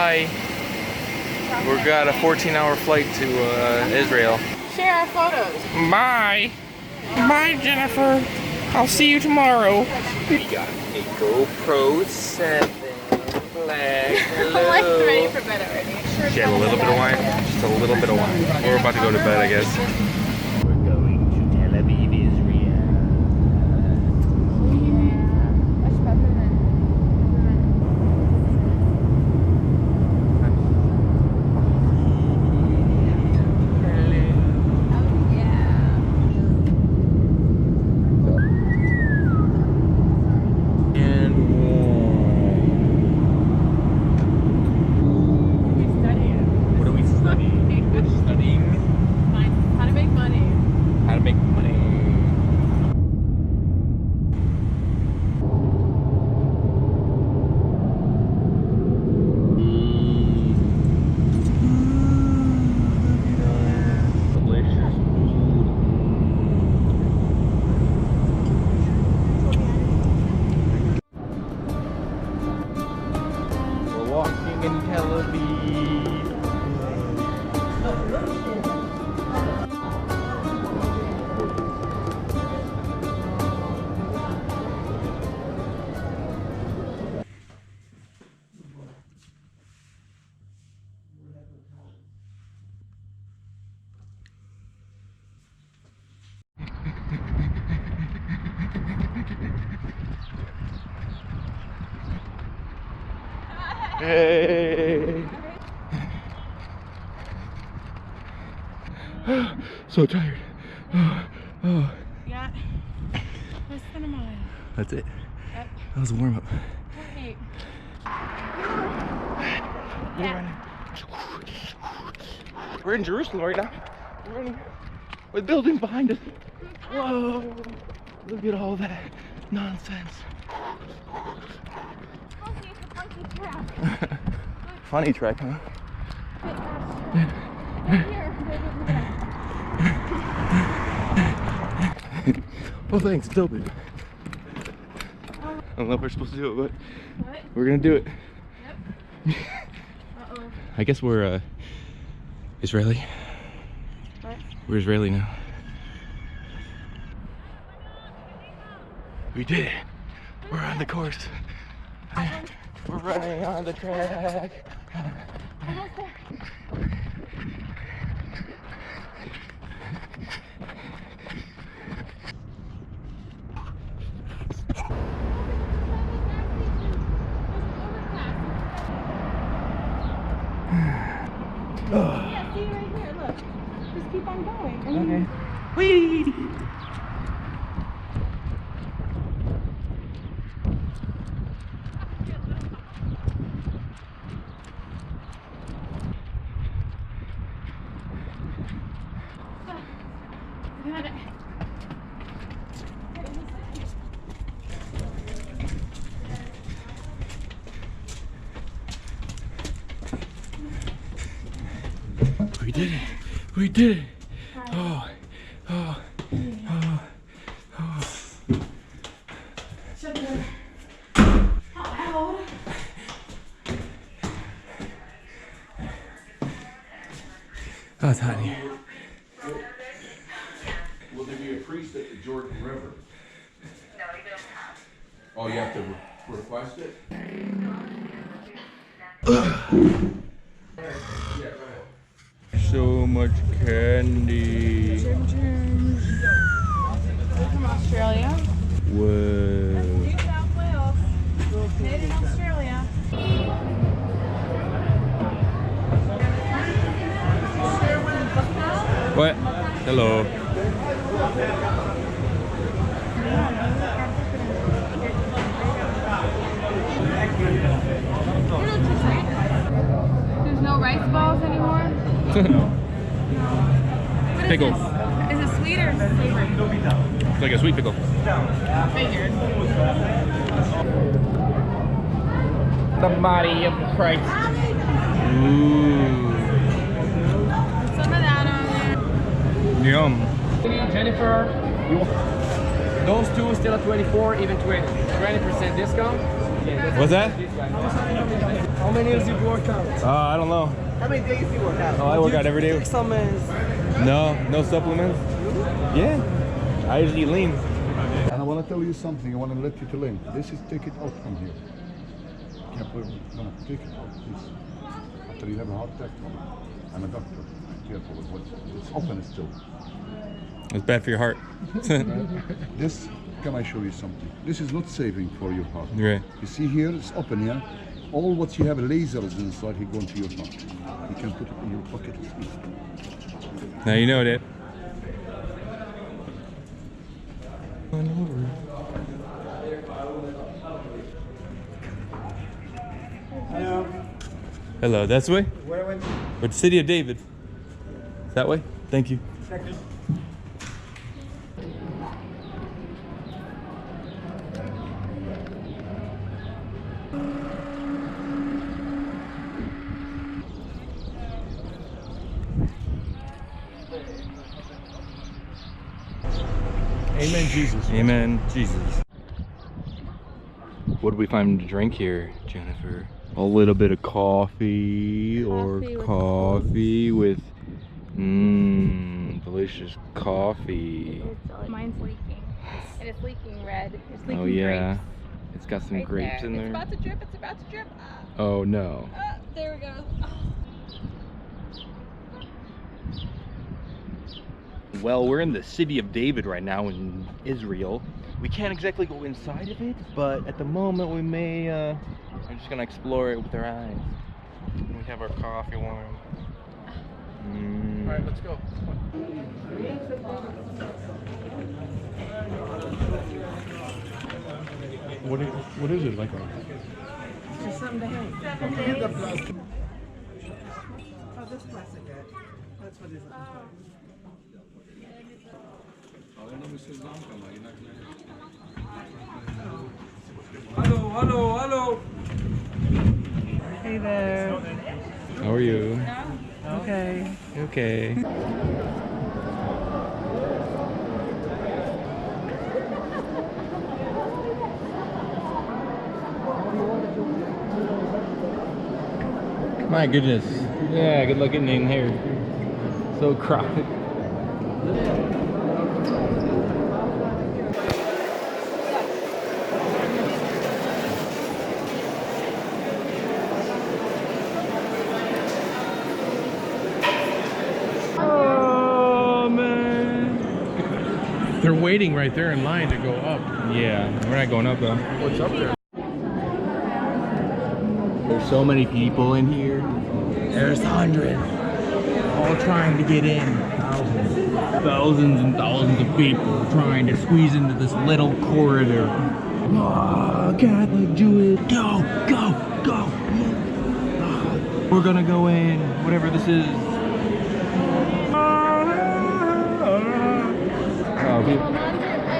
Bye. We've got a 14-hour flight to Israel. Share our photos. Bye. Bye, Jennifer. I'll see you tomorrow. We got a GoPro 7 flag. I'm like ready for bed already. She had a little bit of wine. Just a little bit of wine. We're about to go to bed, I guess. We're going to Tel Aviv, Israel. Much better than. Walking in Tel Aviv. Hey. So tired. Oh. Yeah. Less than a mile. That's it. Yep. That was a warm up. Hey. We're in Jerusalem right now. We're running with buildings behind us. Whoa! Look at all that nonsense. Funny track, huh? Well, thanks. It's open. I don't know if we're supposed to do it, but we're gonna do it. Yep. Uh-oh. I guess we're Israeli. What? We're Israeli now. We did it. We're on the course. We're running on the track. Yeah, see right here, look. Just keep on going. Okay. Whee! Got it. We did it. We did it. Oh, oh, oh, oh. Oh, it's hot in here. Will there be a priest at the Jordan River? No, you don't have. Oh, you have to request it? So much candy. We're from Australia. Whoa. New South Wales. Made in Australia. What? Hello. There's no rice balls anymore? Pickle. Is it sweet or savory? It's like a sweet pickle. Figured. The body of Christ. Ooh. Some of that on there. Yum. Jennifer, those two still at 24, even 20% discount. What's that? How many years you work out? I don't know. How many days you work out? Oh, I work out every day. Take some No supplements. Yeah, I usually eat lean. And I want to tell you something. I want to let you to learn. This is take it out from here. Can't put no, take it out, please. After you have a heart attack, I'm a doctor. Careful with what it's open still. It's bad for your heart. This, can I show you something? This is not saving for your heart. Right. You see here, it's open here. All what you have lasers inside, he go into your heart. You can put it in your pocket. Now you know that. Hello, that's the way? Where went you? With the city of David. That way? Thank you. Second. Amen, Jesus. Amen, Jesus. What do we find to drink here, Jennifer? A little bit of coffee or coffee with delicious coffee. Mine's leaking. And it's leaking red. It's leaking Oh yeah. grapes. It's got some Right grapes in It's there. about to drip. It's about to drip. Oh no. There we go. Well, we're in the city of David right now in Israel. We can't exactly go inside of it, but at the moment we may, we're just gonna explore it with our eyes. We have our coffee warm. All right, let's go. What is it like? Just something to hang. Oh, this plastic bag. That's what it is. Hello. Hey there. How are you? Okay. Okay. My goodness. Yeah, good looking in here. So crowded. Oh man. They're waiting right there in line to go up. Yeah, we're not going up though. What's up there? There's so many people in here. There's hundreds, all trying to get in. Thousands and thousands of people trying to squeeze into this little corridor. Oh, Catholic, Jewish, go. We're gonna go in, whatever this is. Oh,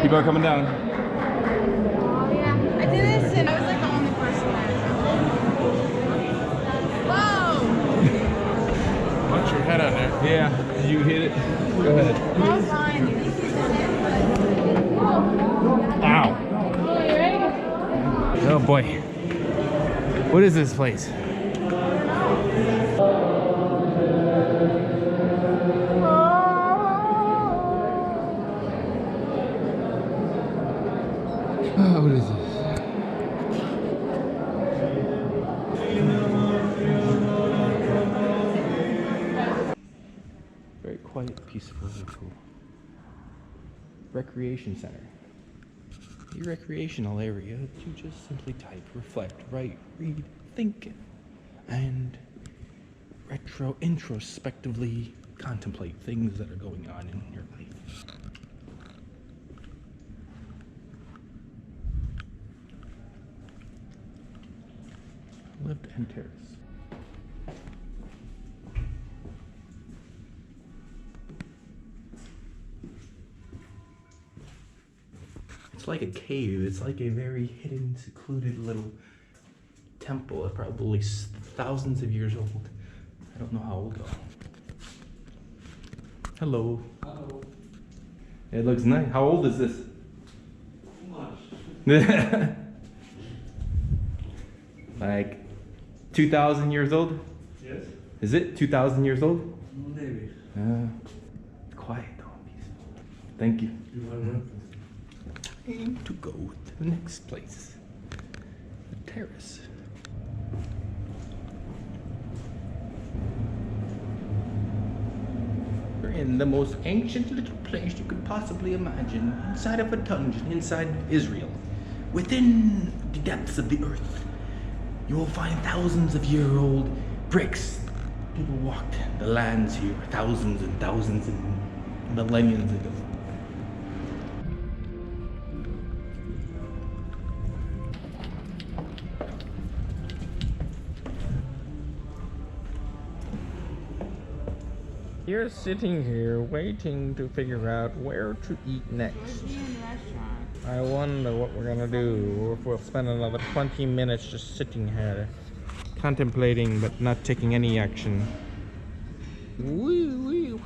people are coming down. Oh yeah. I did this and I was like the only person there. Whoa! Punch your head on there. Yeah, did you hit it? Go ahead. I was fine. Ow. Oh, you ready? Oh boy. What is this place? Oh, what is this? Very quiet, peaceful, cool. Recreation center. Your recreational area, you just simply type, reflect, write, read, think, and introspectively contemplate things that are going on in your life. Lived and terrace. It's like a cave. It's like a very hidden, secluded little temple. Probably thousands of years old. I don't know how old though. Hello. Hello. It looks nice. How old is this? Too much. Like 2,000 years old? Yes. Is it 2,000 years old? Maybe. Quiet though, peaceful. Thank you. You are welcome. Time to go to the next place. The terrace. We're in the most ancient little place you could possibly imagine. Inside of a dungeon, inside Israel. Within the depths of the earth. You will find thousands of year-old bricks. People walked the lands here thousands and thousands and millenniums ago. You're sitting here waiting to figure out where to eat next. I wonder what we're gonna do if we'll spend another 20 minutes just sitting here, contemplating but not taking any action. Woo, woo.